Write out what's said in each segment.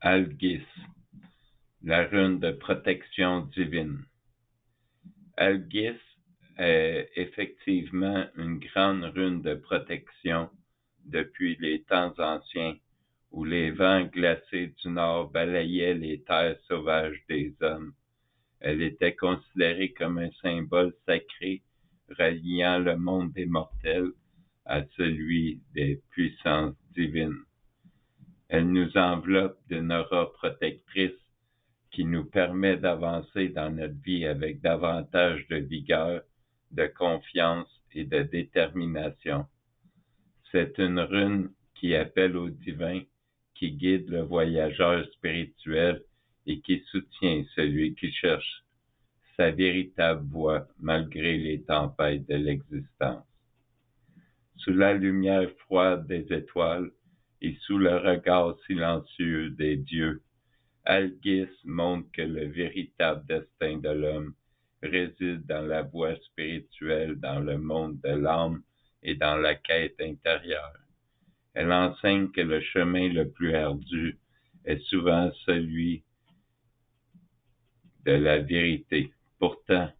Algis, la rune de protection divine. Algis est effectivement une grande rune de protection depuis les temps anciens, où les vents glacés du nord balayaient les terres sauvages des hommes. Elle était considérée comme un symbole sacré reliant le monde des mortels à celui des puissances divines. Elle nous enveloppe d'une aura protectrice qui nous permet d'avancer dans notre vie avec davantage de vigueur, de confiance et de détermination. C'est une rune qui appelle au divin, qui guide le voyageur spirituel et qui soutient celui qui cherche sa véritable voie malgré les tempêtes de l'existence. Sous la lumière froide des étoiles et sous le regard silencieux des dieux, Algis montre que le véritable destin de l'homme réside dans la voie spirituelle, dans le monde de l'âme et dans la quête intérieure. Elle enseigne que le chemin le plus ardu est souvent celui de la vérité. Pourtant,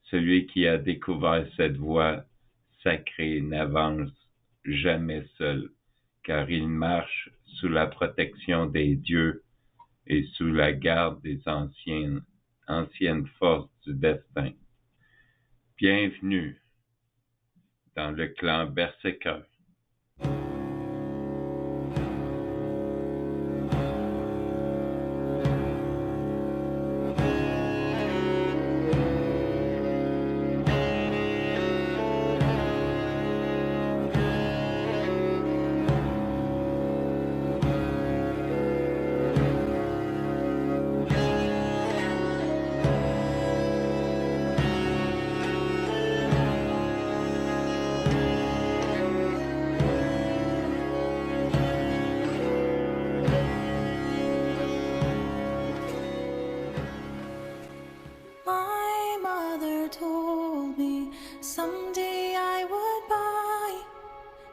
celui qui a découvert cette voie sacrée n'avance jamais seul, car il marche sous la protection des dieux et sous la garde des anciennes forces du destin. Bienvenue dans le clan Berserker. Someday I would buy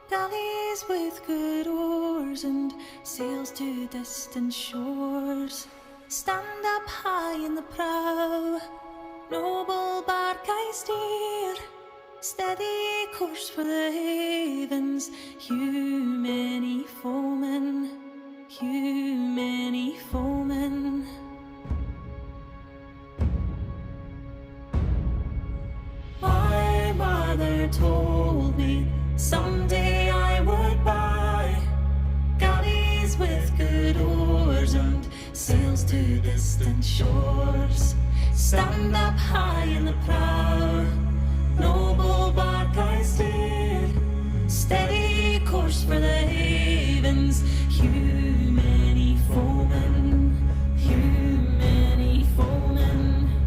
galleys with good oars and sails to distant shores. Stand up high in the prow, noble bark I steer, steady course for the havens, hew many foemen, hew many foemen. My mother told me someday I would buy galleys with good oars and sails to distant shores. Stand up high in the prow, noble bark I steer, steady course for the havens, hew many foemen, hew many foemen.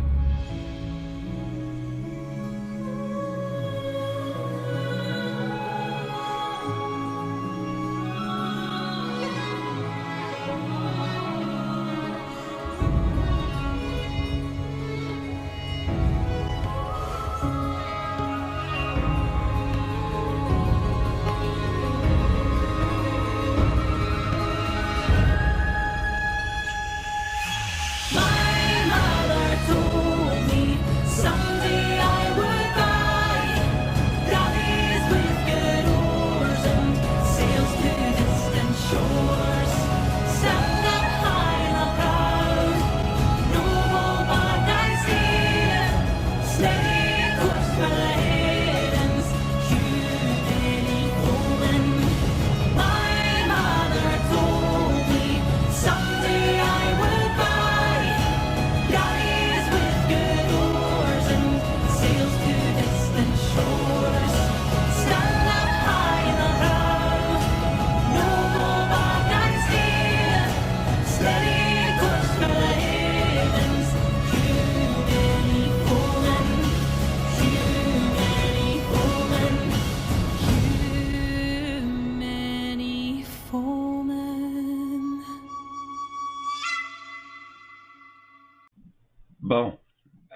Bon,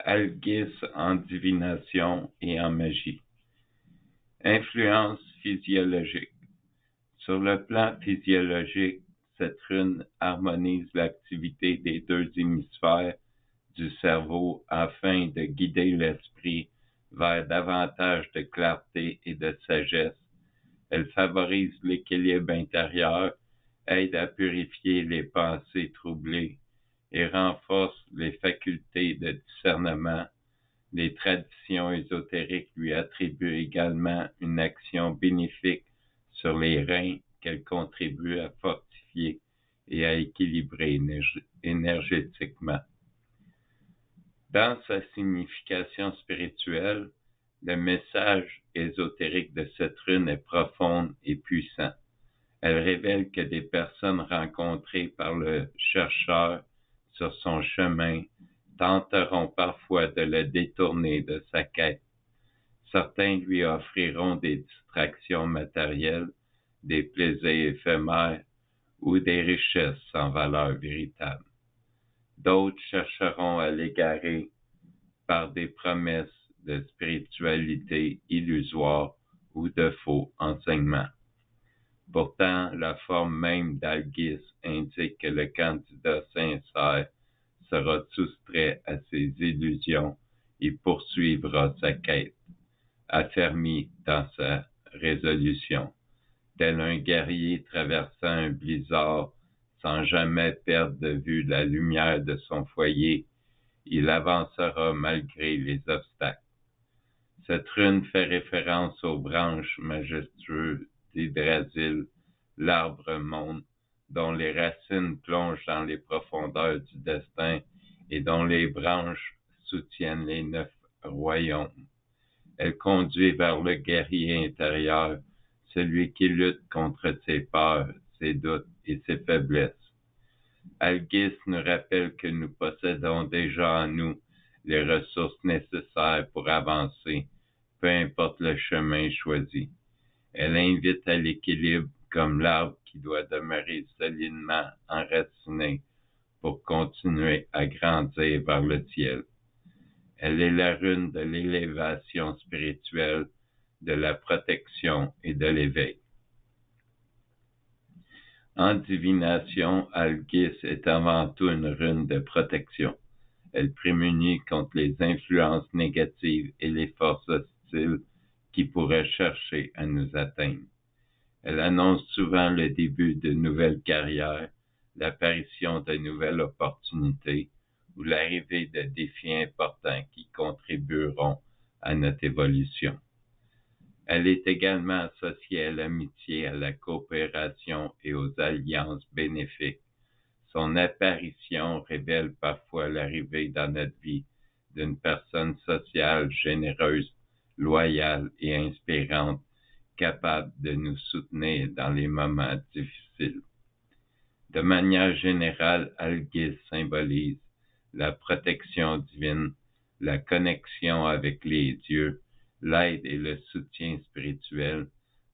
Algis en divination et en magie. Influence physiologique. Sur le plan physiologique, cette rune harmonise l'activité des deux hémisphères du cerveau afin de guider l'esprit vers davantage de clarté et de sagesse. Elle favorise l'équilibre intérieur, aide à purifier les pensées troublées et renforce les facultés de discernement. Les traditions ésotériques lui attribuent également une action bénéfique sur les reins qu'elle contribue à fortifier et à équilibrer énergétiquement. Dans sa signification spirituelle, le message ésotérique de cette rune est profond et puissant. Elle révèle que des personnes rencontrées par le chercheur sur son chemin tenteront parfois de le détourner de sa quête. Certains lui offriront des distractions matérielles, des plaisirs éphémères ou des richesses sans valeur véritable. D'autres chercheront à l'égarer par des promesses de spiritualité illusoire ou de faux enseignements. Pourtant, la forme même d'Algis indique que le candidat sincère sera soustrait à ses illusions et poursuivra sa quête, affermi dans sa résolution. Tel un guerrier traversant un blizzard sans jamais perdre de vue la lumière de son foyer, il avancera malgré les obstacles. Cette rune fait référence aux branches majestueuses d'Yggdrasil, l'arbre monde, dont les racines plongent dans les profondeurs du destin et dont les branches soutiennent les 9 royaumes. Elle conduit vers le guerrier intérieur, celui qui lutte contre ses peurs, ses doutes et ses faiblesses. Algis nous rappelle que nous possédons déjà en nous les ressources nécessaires pour avancer, peu importe le chemin choisi. Elle invite à l'équilibre comme l'arbre qui doit demeurer solidement enraciné pour continuer à grandir vers le ciel. Elle est la rune de l'élévation spirituelle, de la protection et de l'éveil. En divination, Algis est avant tout une rune de protection. Elle prémunit contre les influences négatives et les forces hostiles qui pourraient chercher à nous atteindre. Elle annonce souvent le début de nouvelles carrières, l'apparition de nouvelles opportunités ou l'arrivée de défis importants qui contribueront à notre évolution. Elle est également associée à l'amitié, à la coopération et aux alliances bénéfiques. Son apparition révèle parfois l'arrivée dans notre vie d'une personne sociale, généreuse, loyale et inspirante, capable de nous soutenir dans les moments difficiles. De manière générale, Algis symbolise la protection divine, la connexion avec les dieux, l'aide et le soutien spirituel,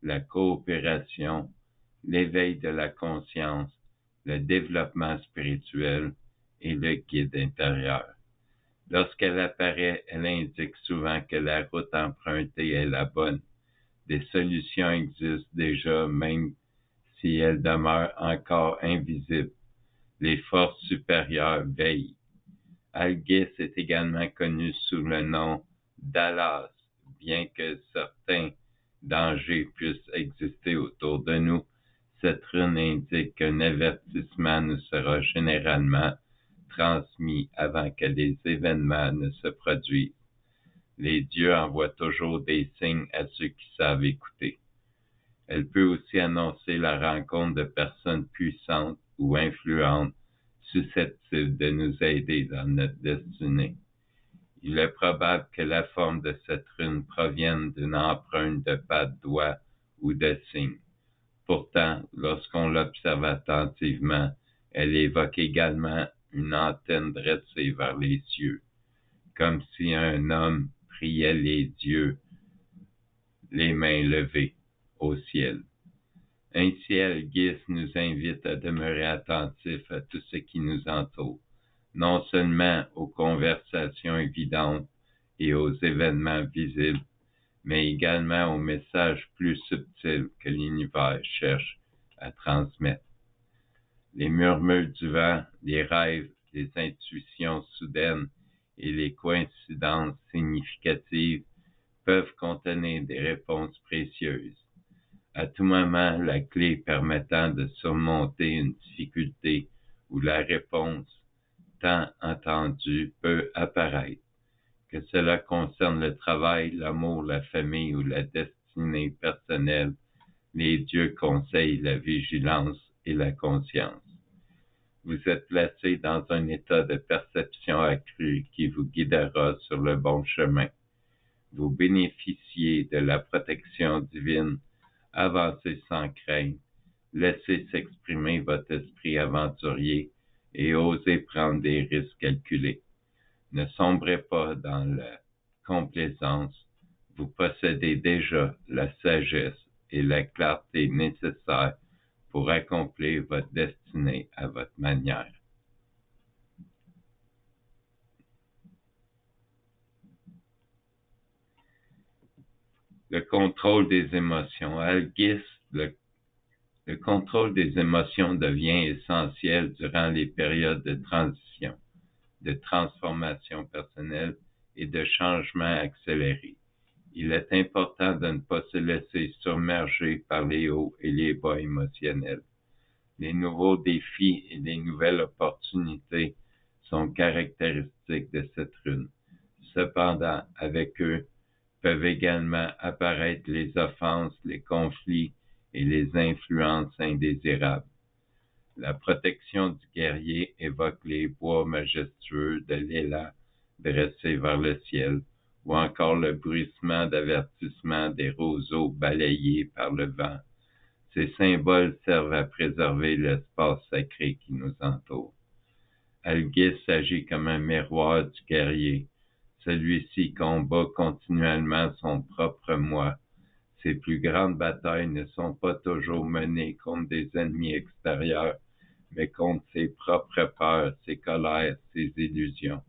la coopération, l'éveil de la conscience, le développement spirituel et le guide intérieur. Lorsqu'elle apparaît, elle indique souvent que la route empruntée est la bonne. Des solutions existent déjà, même si elles demeurent encore invisibles. Les forces supérieures veillent. Algis est également connue sous le nom d'Alas. Bien que certains dangers puissent exister autour de nous, cette rune indique qu'un avertissement nous sera généralement transmis avant que les événements ne se produisent. Les dieux envoient toujours des signes à ceux qui savent écouter. Elle peut aussi annoncer la rencontre de personnes puissantes ou influentes susceptibles de nous aider dans notre destinée. Il est probable que la forme de cette rune provienne d'une empreinte de pas de doigts ou de signes. Pourtant, lorsqu'on l'observe attentivement, elle évoque également une antenne dressée vers les cieux, comme si un homme priait les dieux, les mains levées au ciel. Ainsi, Algis nous invite à demeurer attentifs à tout ce qui nous entoure, non seulement aux conversations évidentes et aux événements visibles, mais également aux messages plus subtils que l'univers cherche à transmettre. Les murmures du vent, les rêves, les intuitions soudaines et les coïncidences significatives peuvent contenir des réponses précieuses. À tout moment, la clé permettant de surmonter une difficulté ou la réponse tant entendue peut apparaître. Que cela concerne le travail, l'amour, la famille ou la destinée personnelle, les dieux conseillent la vigilance et la conscience. Vous êtes placé dans un état de perception accrue qui vous guidera sur le bon chemin. Vous bénéficiez de la protection divine. Avancez sans crainte. Laissez s'exprimer votre esprit aventurier et osez prendre des risques calculés. Ne sombrez pas dans la complaisance. Vous possédez déjà la sagesse et la clarté nécessaires pour accomplir votre destinée à votre manière. Le contrôle des émotions. Algis, le contrôle des émotions devient essentiel durant les périodes de transition, de transformation personnelle et de changement accéléré. Il est important de ne pas se laisser submerger par les hauts et les bas émotionnels. Les nouveaux défis et les nouvelles opportunités sont caractéristiques de cette rune. Cependant, avec eux, peuvent également apparaître les offenses, les conflits et les influences indésirables. La protection du guerrier évoque les bois majestueux de l'élan dressé vers le ciel, ou encore le bruissement d'avertissement des roseaux balayés par le vent. Ces symboles servent à préserver l'espace sacré qui nous entoure. Algis agit comme un miroir du guerrier. Celui-ci combat continuellement son propre moi. Ses plus grandes batailles ne sont pas toujours menées contre des ennemis extérieurs, mais contre ses propres peurs, ses colères, ses illusions.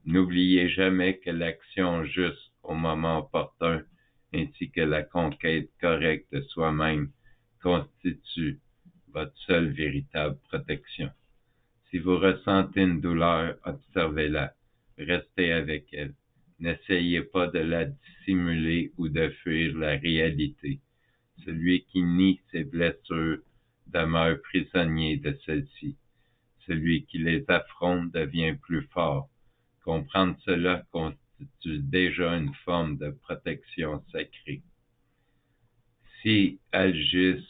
N'oubliez jamais que l'action juste au moment opportun, ainsi que la conquête correcte de soi-même, constitue votre seule véritable protection. Si vous ressentez une douleur, observez-la. Restez avec elle. N'essayez pas de la dissimuler ou de fuir la réalité. Celui qui nie ses blessures demeure prisonnier de celles-ci. Celui qui les affronte devient plus fort. Comprendre cela constitue déjà une forme de protection sacrée. Si Algis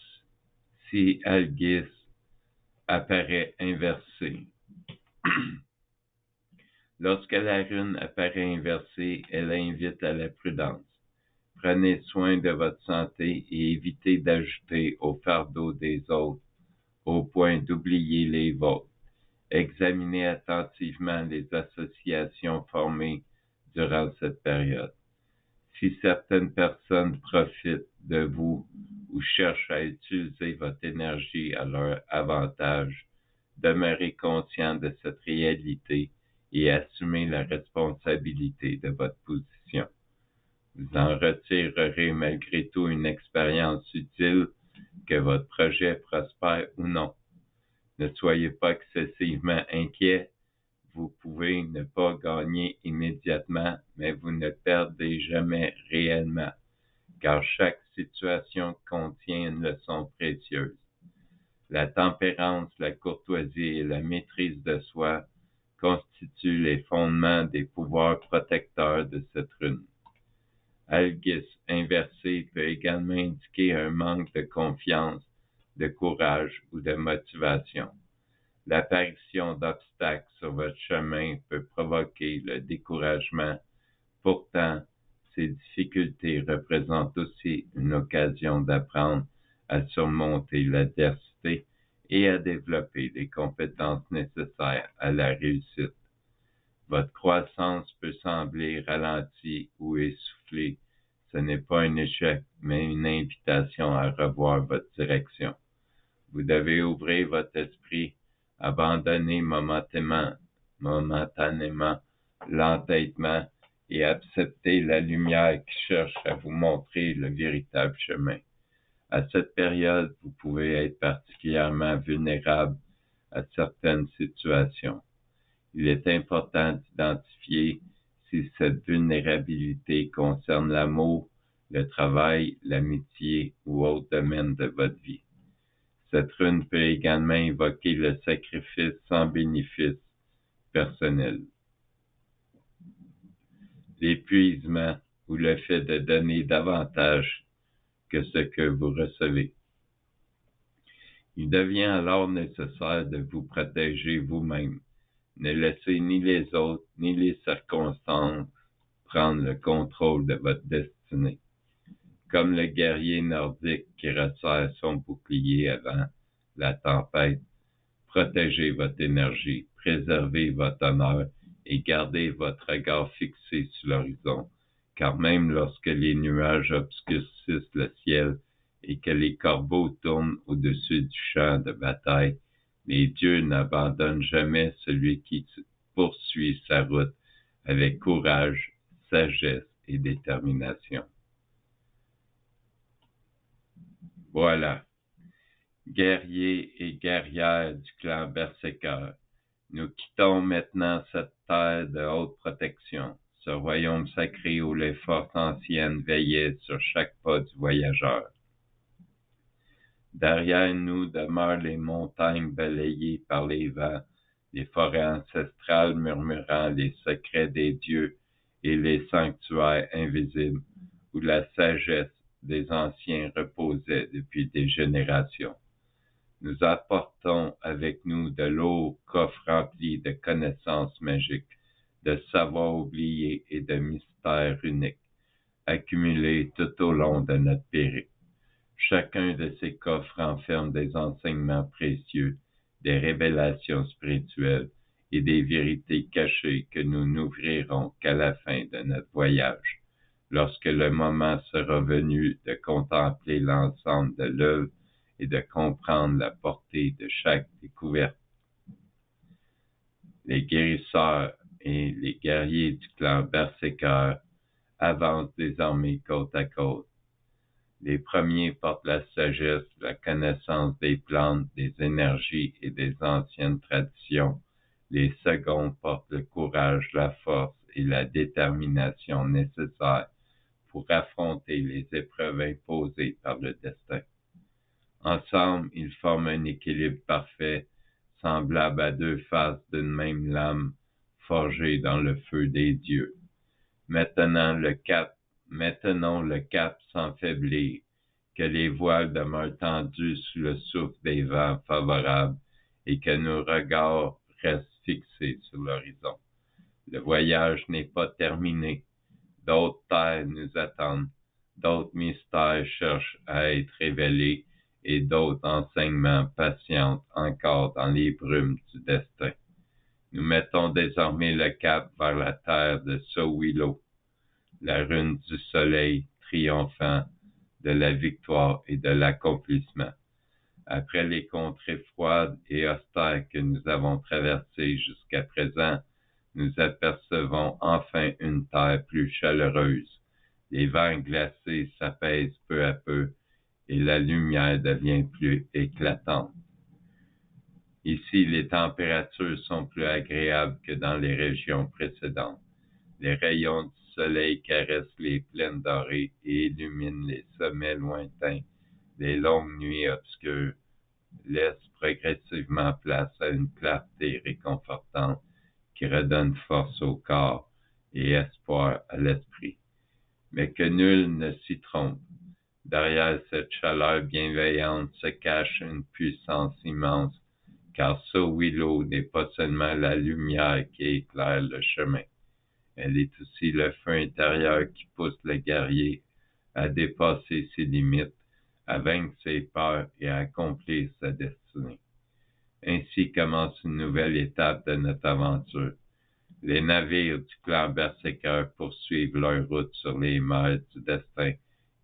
apparaît inversée. Lorsque la rune apparaît inversée, elle invite à la prudence. Prenez soin de votre santé et évitez d'ajouter au fardeau des autres, au point d'oublier les vôtres. Examinez attentivement les associations formées durant cette période. Si certaines personnes profitent de vous ou cherchent à utiliser votre énergie à leur avantage, demeurez conscient de cette réalité et assumez la responsabilité de votre position. Vous en retirerez malgré tout une expérience utile, que votre projet prospère ou non. Ne soyez pas excessivement inquiet. Vous pouvez ne pas gagner immédiatement, mais vous ne perdez jamais réellement, car chaque situation contient une leçon précieuse. La tempérance, la courtoisie et la maîtrise de soi constituent les fondements des pouvoirs protecteurs de cette rune. Algis inversé peut également indiquer un manque de confiance, de courage ou de motivation. L'apparition d'obstacles sur votre chemin peut provoquer le découragement. Pourtant, ces difficultés représentent aussi une occasion d'apprendre à surmonter l'adversité et à développer les compétences nécessaires à la réussite. Votre croissance peut sembler ralentie ou essoufflée. Ce n'est pas un échec, mais une invitation à revoir votre direction. Vous devez ouvrir votre esprit, abandonner momentanément l'entêtement et accepter la lumière qui cherche à vous montrer le véritable chemin. À cette période, vous pouvez être particulièrement vulnérable à certaines situations. Il est important d'identifier si cette vulnérabilité concerne l'amour, le travail, l'amitié ou autre domaine de votre vie. Cette rune peut également évoquer le sacrifice sans bénéfice personnel, l'épuisement ou le fait de donner davantage que ce que vous recevez. Il devient alors nécessaire de vous protéger vous-même. Ne laissez ni les autres ni les circonstances prendre le contrôle de votre destinée. Comme le guerrier nordique qui resserre son bouclier avant la tempête, protégez votre énergie, préservez votre honneur et gardez votre regard fixé sur l'horizon, car même lorsque les nuages obscurcissent le ciel et que les corbeaux tournent au-dessus du champ de bataille, les dieux n'abandonnent jamais celui qui poursuit sa route avec courage, sagesse et détermination. Voilà, guerriers et guerrières du clan Berserker, nous quittons maintenant cette terre de haute protection, ce royaume sacré où les forces anciennes veillaient sur chaque pas du voyageur. Derrière nous demeurent les montagnes balayées par les vents, les forêts ancestrales murmurant les secrets des dieux et les sanctuaires invisibles où la sagesse des anciens reposait depuis des générations. Nous apportons avec nous de lourds coffres remplis de connaissances magiques, de savoirs oubliés et de mystères uniques, accumulés tout au long de notre périple. Chacun de ces coffres renferme des enseignements précieux, des révélations spirituelles et des vérités cachées que nous n'ouvrirons qu'à la fin de notre voyage, lorsque le moment sera venu de contempler l'ensemble de l'œuvre et de comprendre la portée de chaque découverte. Les guérisseurs et les guerriers du clan Berserker avancent désormais côte à côte. Les premiers portent la sagesse, la connaissance des plantes, des énergies et des anciennes traditions. Les seconds portent le courage, la force et la détermination nécessaires pour affronter les épreuves imposées par le destin. Ensemble, ils forment un équilibre parfait, semblable à deux faces d'une même lame forgée dans le feu des dieux. Maintenons le cap sans faiblir, que les voiles demeurent tendus sous le souffle des vents favorables et que nos regards restent fixés sur l'horizon. Le voyage n'est pas terminé. D'autres terres nous attendent, d'autres mystères cherchent à être révélés et d'autres enseignements patientent encore dans les brumes du destin. Nous mettons désormais le cap vers la terre de Sowilo, la rune du soleil triomphant de la victoire et de l'accomplissement. Après les contrées froides et austères que nous avons traversées jusqu'à présent, nous apercevons enfin une terre plus chaleureuse. Les vents glacés s'apaisent peu à peu et la lumière devient plus éclatante. Ici, les températures sont plus agréables que dans les régions précédentes. Les rayons du soleil caressent les plaines dorées et illuminent les sommets lointains. Les longues nuits obscures laissent progressivement place à une clarté réconfortante qui redonne force au corps et espoir à l'esprit. Mais que nul ne s'y trompe. Derrière cette chaleur bienveillante se cache une puissance immense, car Sowilo n'est pas seulement la lumière qui éclaire le chemin. Elle est aussi le feu intérieur qui pousse le guerrier à dépasser ses limites, à vaincre ses peurs et à accomplir sa destinée. Ainsi commence une nouvelle étape de notre aventure. Les navires du clan Berserker poursuivent leur route sur les mers du destin,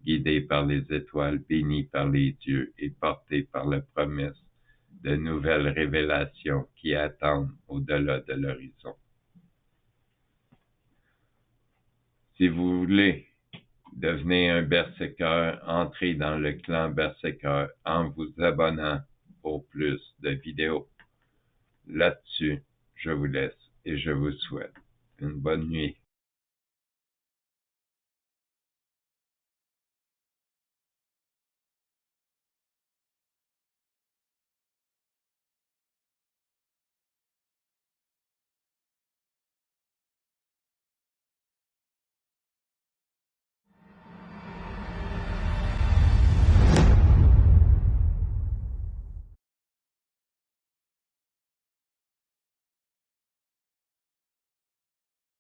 guidés par les étoiles, bénis par les dieux et portés par la promesse de nouvelles révélations qui attendent au-delà de l'horizon. Si vous voulez Devenez un berserker, entrez dans le clan berserker en vous abonnant pour plus de vidéos. Là-dessus, je vous laisse et je vous souhaite une bonne nuit.